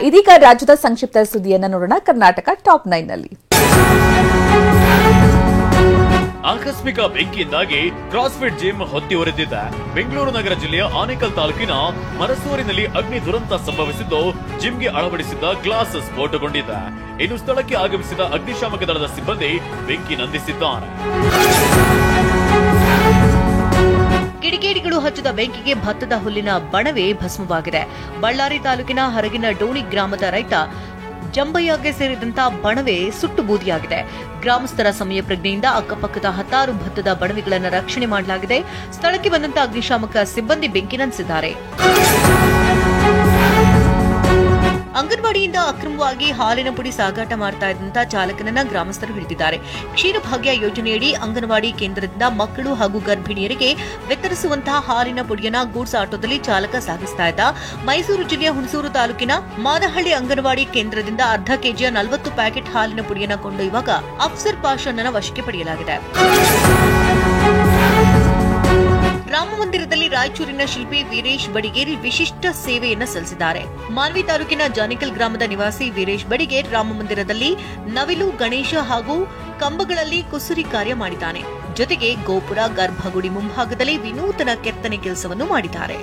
ಇದೀಗ ರಾಜ್ಯದ ಸಂಕ್ಷಿಪ್ತ ಸುದ್ದಿಯನ್ನು ನೋಡೋಣ. ಕರ್ನಾಟಕ ಟಾಪ್ 9 ನಲ್ಲಿ ಆಕಸ್ಮಿಕ ಬೆಂಕಿಯಿಂದಾಗಿ ಕ್ರಾಸ್ಫಿಟ್ ಜಿಮ್ ಹೊತ್ತಿ ಉರಿದಿದೆ. ಬೆಂಗಳೂರು ನಗರ ಜಿಲ್ಲೆಯ ಆನೇಕಲ್ ತಾಲೂಕಿನ ಮರಸೂರಿನಲ್ಲಿ ಅಗ್ನಿ ದುರಂತ ಸಂಭವಿಸಿದ್ದು ಜಿಮ್ಗೆ ಅಳವಡಿಸಿದ್ದ ಗ್ಲಾಸ್ ಸ್ಫೋಟಗೊಂಡಿದೆ. ಇನ್ನು ಸ್ಥಳಕ್ಕೆ ಆಗಮಿಸಿದ ಅಗ್ನಿಶಾಮಕ ದಳದ ಸಿಬ್ಬಂದಿ ಬೆಂಕಿ ನಂದಿಸಿದ್ದಾರೆ. ಕಿಡಿಗೇಡಿಗಳು ಹಚ್ಚಿದ ಬೆಂಕಿಗೆ ಭತ್ತದ ಹುಲ್ಲಿನ ಬಣವೇ ಭಸ್ಮವಾಗಿದೆ. ಬಳ್ಳಾರಿ ತಾಲೂಕಿನ ಹರಗಿನ ಡೋಣಿ ಗ್ರಾಮದ ರೈತ ಜಂಬಯ್ಯಗೆ ಸೇರಿದಂತ ಬಣವೆ ಸುಟ್ಟು ಬೂದಿಯಾಗಿದೆ. ಗ್ರಾಮಸ್ಥರ ಸಮಯ ಪ್ರಜ್ಞೆಯಿಂದ ಅಕ್ಕಪಕ್ಕದ 10 ಭತ್ತದ ಬಣವೆಗಳನ್ನು ರಕ್ಷಣೆ ಮಾಡಲಾಗಿದೆ. ಸ್ಥಳಕ್ಕೆ ಬಂದಂತ ಅಗ್ನಿಶಾಮಕ ಸಿಬ್ಬಂದಿ ಬೆಂಕಿ ನಂದಿಸಿದ್ದಾರೆ. ಅಂಗನವಾಡಿಯಿಂದ ಅಕ್ರಮವಾಗಿ ಹಾಲಿನ ಪುಡಿ ಸಾಗಾಟ ಮಾಡ್ತಾ ಇದ್ದಂತ ಚಾಲಕನನ್ನ ಗ್ರಾಮಸ್ಥರು ಹಿಡಿದಿದ್ದಾರೆ. ಕ್ಷೀರಭಾಗ್ಯ ಯೋಜನೆಯಡಿ ಅಂಗನವಾಡಿ ಕೇಂದ್ರದಿಂದ ಮಕ್ಕಳು ಹಾಗೂ ಗರ್ಭಿಣಿಯರಿಗೆ ವಿತರಿಸುವಂತಹ ಹಾಲಿನ ಪುಡಿಯನ್ನ ಗೂಡ್ಸ್ ಆಟೋದಲ್ಲಿ ಚಾಲಕ ಸಾಗಿಸ್ತಾ ಇದ್ದ. ಮೈಸೂರು ಜಿಲ್ಲೆಯ ಹುಣಸೂರು ತಾಲೂಕಿನ ಮಾದಹಳ್ಳಿ ಅಂಗನವಾಡಿ ಕೇಂದ್ರದಿಂದ ಅರ್ಧ ಕೆಜಿಯ 40 ಪ್ಯಾಕೆಟ್ ಹಾಲಿನ ಪುಡಿಯನ್ನ ಕೊಂಡೊಯ್ಯುವಾಗ ಅಫ್ಸರ್ ಪಾಷಾನನ್ನ ವಶಕ್ಕೆ ಪಡೆಯಲಾಗಿದೆ. ರಾಮ ಮಂದಿರದಲ್ಲಿ ರಾಯಚೂರಿನ ಶಿಲ್ಪಿ ವೀರೇಶ್ ಬಡಿಗೇರ್ ವಿಶಿಷ್ಟ ಸೇವೆಯನ್ನು ಸಲ್ಲಿಸಿದ್ದಾರೆ. ಮಾನ್ವಿ ತಾಲೂಕಿನ ಜಾನಿಕಲ್ ಗ್ರಾಮದ ನಿವಾಸಿ ವೀರೇಶ್ ಬಡಿಗೇರ್ ರಾಮ ಮಂದಿರದಲ್ಲಿ ನವಿಲು, ಗಣೇಶ ಹಾಗೂ ಕಂಬಗಳಲ್ಲಿ ಕುಸುರಿ ಕಾರ್ಯ ಮಾಡಿದ್ದಾನೆ. ಜೊತೆಗೆ ಗೋಪುರ, ಗರ್ಭಗುಡಿ ಮುಂಭಾಗದಲ್ಲಿ ವಿನೂತನ ಕೆತ್ತನೆ ಕೆಲಸವನ್ನು ಮಾಡಿದ್ದಾರೆ.